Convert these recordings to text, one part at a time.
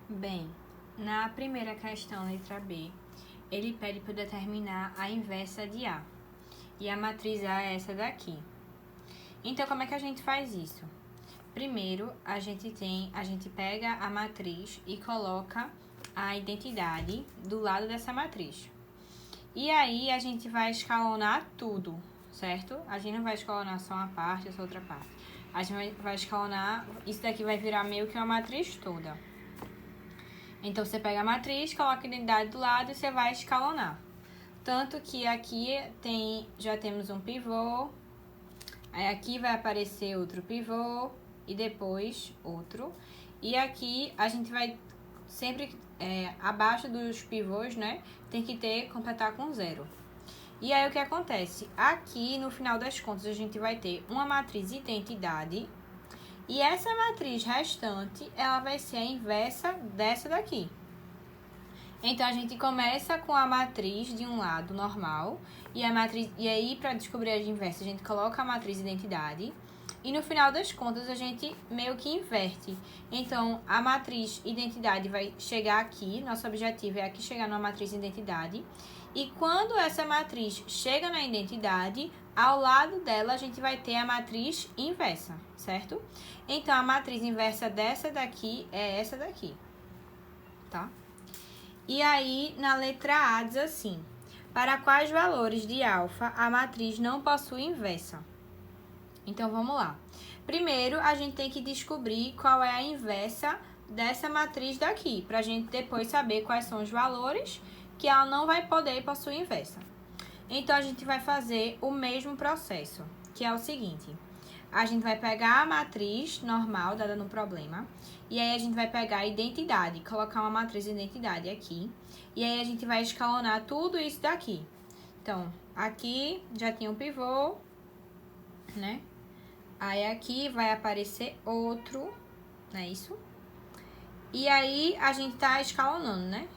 Bem, na primeira questão, letra B, ele pede para determinar a inversa de A. E a matriz A é essa daqui. Então, como é que a gente faz isso? Primeiro, a gente pega a matriz e coloca a identidade do lado dessa matriz. E aí, a gente vai escalonar tudo, certo? A gente não vai escalonar só uma parte, essa outra parte. A gente vai escalonar, isso daqui vai virar meio que uma matriz toda. Então, você pega a matriz, coloca a identidade do lado e você vai escalonar. Tanto que aqui já temos um pivô, aí aqui vai aparecer outro pivô e depois outro. E aqui a gente vai sempre, abaixo dos pivôs, né, tem que completar com 0. E aí o que acontece? Aqui, no final das contas, a gente vai ter uma matriz identidade. E essa matriz restante, ela vai ser a inversa dessa daqui. Então, a gente começa com a matriz de um lado normal. E aí, para descobrir a inversa, a gente coloca a matriz identidade. E no final das contas, a gente meio que inverte. Então, a matriz identidade vai chegar aqui. Nosso objetivo é aqui chegar numa matriz identidade. E quando essa matriz chega na identidade, ao lado dela, a gente vai ter a matriz inversa, certo? Então, a matriz inversa dessa daqui é essa daqui, tá? E aí, na letra A, diz assim: para quais valores de alfa a matriz não possui inversa? Então, vamos lá. Primeiro, a gente tem que descobrir qual é a inversa dessa matriz daqui, para a gente depois saber quais são os valores que ela não vai poder possuir inversa. Então, a gente vai fazer o mesmo processo, que é o seguinte: a gente vai pegar a matriz normal dada no problema, e aí a gente vai pegar a identidade, colocar uma matriz de identidade aqui, e aí a gente vai escalonar tudo isso daqui. Então, aqui já tinha um pivô, né? Aí aqui vai aparecer outro, não é isso? E aí a gente tá escalonando, né?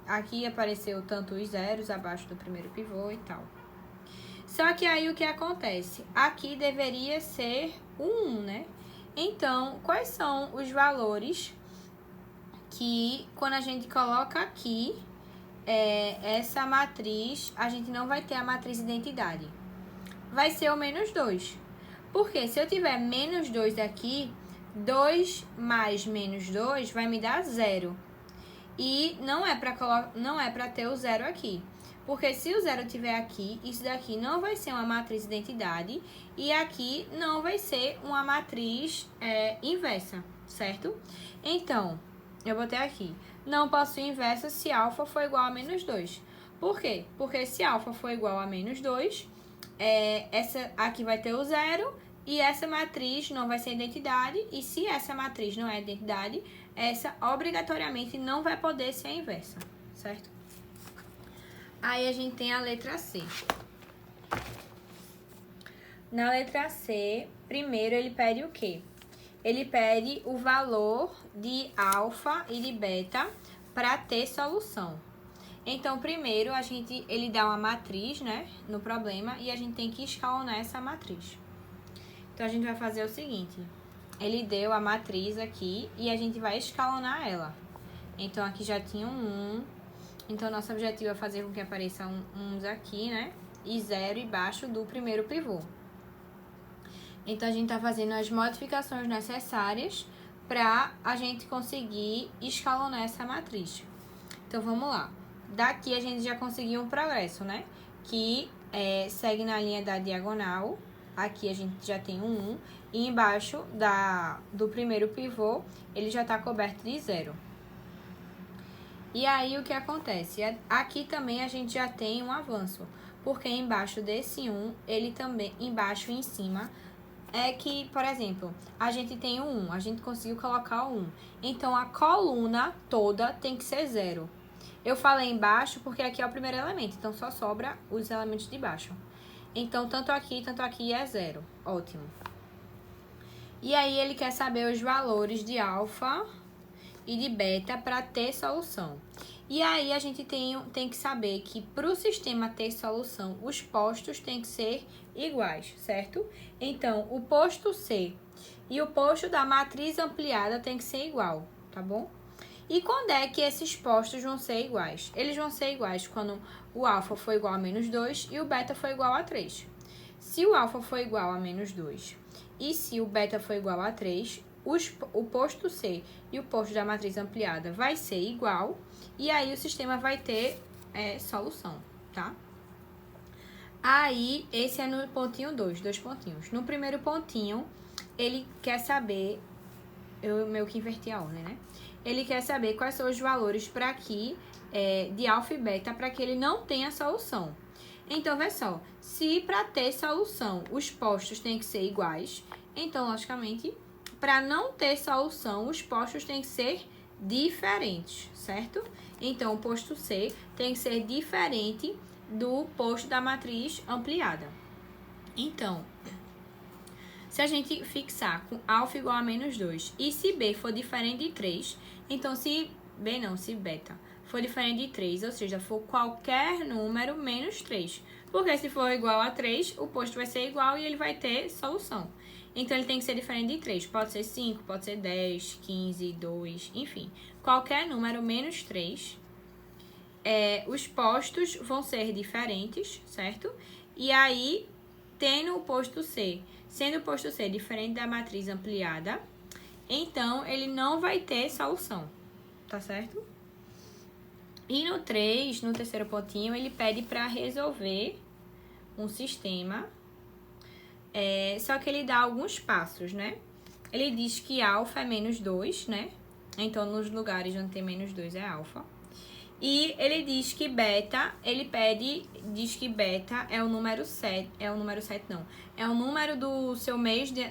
Aqui apareceu tanto os zeros abaixo do primeiro pivô e tal. Só que aí o que acontece? Aqui deveria ser o 1, né? Então, quais são os valores que quando a gente coloca aqui essa matriz, a gente não vai ter a matriz identidade? Vai ser o menos 2. Porque se eu tiver menos 2 aqui, 2 mais menos 2 vai me dar 0. E não é para ter o 0 aqui. Porque se o 0 estiver aqui, isso daqui não vai ser uma matriz identidade. E aqui não vai ser uma matriz inversa, certo? Então, eu botei aqui: não possui inversa se alfa for igual a menos 2. Por quê? Porque se alfa for igual a menos 2, essa aqui vai ter o 0 e essa matriz não vai ser identidade. E se essa matriz não é identidade, essa obrigatoriamente não vai poder ser a inversa, certo? Aí a gente tem a letra C. Na letra C, primeiro ele pede o quê? Ele pede o valor de alfa e de beta para ter solução. Então, primeiro, ele dá uma matriz, né, no problema, e a gente tem que escalonar essa matriz. Então, a gente vai fazer o seguinte: ele deu a matriz aqui e a gente vai escalonar ela. Então, aqui já tinha um 1. Então, nosso objetivo é fazer com que apareça uns aqui, né, e 0 embaixo do primeiro pivô. Então, a gente tá fazendo as modificações necessárias para a gente conseguir escalonar essa matriz. Então, vamos lá. Daqui a gente já conseguiu um progresso, né? Que segue na linha da diagonal. Aqui a gente já tem um 1. E embaixo do primeiro pivô, ele já está coberto de 0. E aí, o que acontece? Aqui também a gente já tem um avanço. Porque embaixo desse 1, ele também, embaixo e em cima, é que, por exemplo, a gente tem um 1. A gente conseguiu colocar o 1. Então, a coluna toda tem que ser 0. Eu falei embaixo porque aqui é o primeiro elemento, então só sobra os elementos de baixo. Então, tanto aqui é 0. Ótimo. E aí, ele quer saber os valores de alfa e de beta para ter solução. E aí, a gente tem que saber que para o sistema ter solução, os postos têm que ser iguais, certo? Então, o posto C e o posto da matriz ampliada tem que ser igual, tá bom? E quando é que esses postos vão ser iguais? Eles vão ser iguais quando o alfa for igual a menos 2 e o beta for igual a 3. Se o alfa for igual a menos 2 e se o beta for igual a 3, o posto C e o posto da matriz ampliada vai ser igual, e aí o sistema vai ter solução, tá? Aí, esse é no pontinho 2, 2 pontinhos. No primeiro pontinho, ele quer saber, eu meio que inverti a ordem, né? Ele quer saber quais são os valores para aqui, de alfa e beta, para que ele não tenha solução. Então, vê só, se para ter solução os postos têm que ser iguais, então, logicamente, para não ter solução, os postos têm que ser diferentes, certo? Então, o posto C tem que ser diferente do posto da matriz ampliada. Então, se a gente fixar com alfa igual a menos 2 e se B for diferente de 3, então se beta for diferente de 3, ou seja, for qualquer número menos 3. Porque se for igual a 3, o posto vai ser igual e ele vai ter solução. Então, ele tem que ser diferente de 3. Pode ser 5, pode ser 10, 15, 2, enfim. Qualquer número menos 3, os postos vão ser diferentes, certo? E aí, tendo o posto C, sendo o posto C diferente da matriz ampliada, então, ele não vai ter solução, tá certo? E no 3, no terceiro pontinho, ele pede para resolver um sistema, só que ele dá alguns passos, né? Ele diz que alfa é menos 2, né? Então, nos lugares onde tem menos 2 é alfa. E ele diz que beta, diz que beta é o número 7, é o número do seu mês de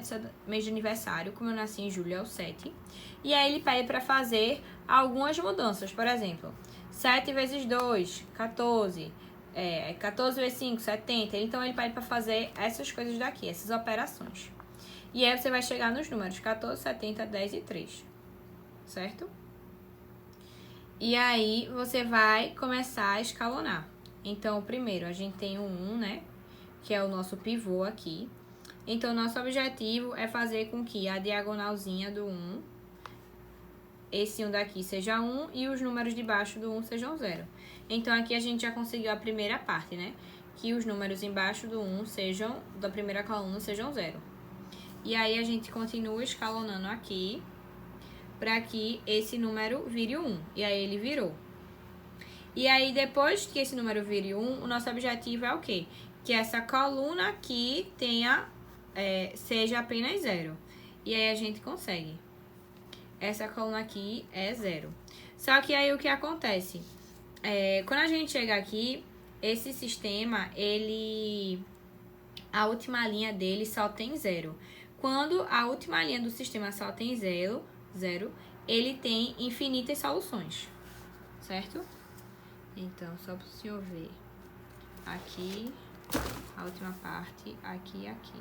aniversário, como eu nasci em julho, é o 7. E aí ele pede para fazer algumas mudanças, por exemplo, 7 vezes 2, 14, 14 vezes 5, 70. Então ele pede para fazer essas coisas daqui, essas operações. E aí você vai chegar nos números 14, 70, 10 e 3, certo? E aí, você vai começar a escalonar. Então, primeiro, a gente tem o 1, né? Que é o nosso pivô aqui. Então, nosso objetivo é fazer com que a diagonalzinha do 1, esse 1 daqui seja 1 e os números de baixo do 1 sejam 0. Então, aqui a gente já conseguiu a primeira parte, né? Que os números embaixo do 1 sejam, da primeira coluna, sejam 0. E aí, a gente continua escalonando aqui, para que esse número vire 1. E aí, ele virou. E aí, depois que esse número vire 1, o nosso objetivo é o quê? Que essa coluna aqui seja apenas 0. E aí, a gente consegue. Essa coluna aqui é 0. Só que aí, o que acontece? Quando a gente chega aqui, esse sistema, a última linha dele só tem 0. Quando a última linha do sistema só tem 0, ele tem infinitas soluções, certo? Então, só para o senhor ver aqui, a última parte, aqui e aqui.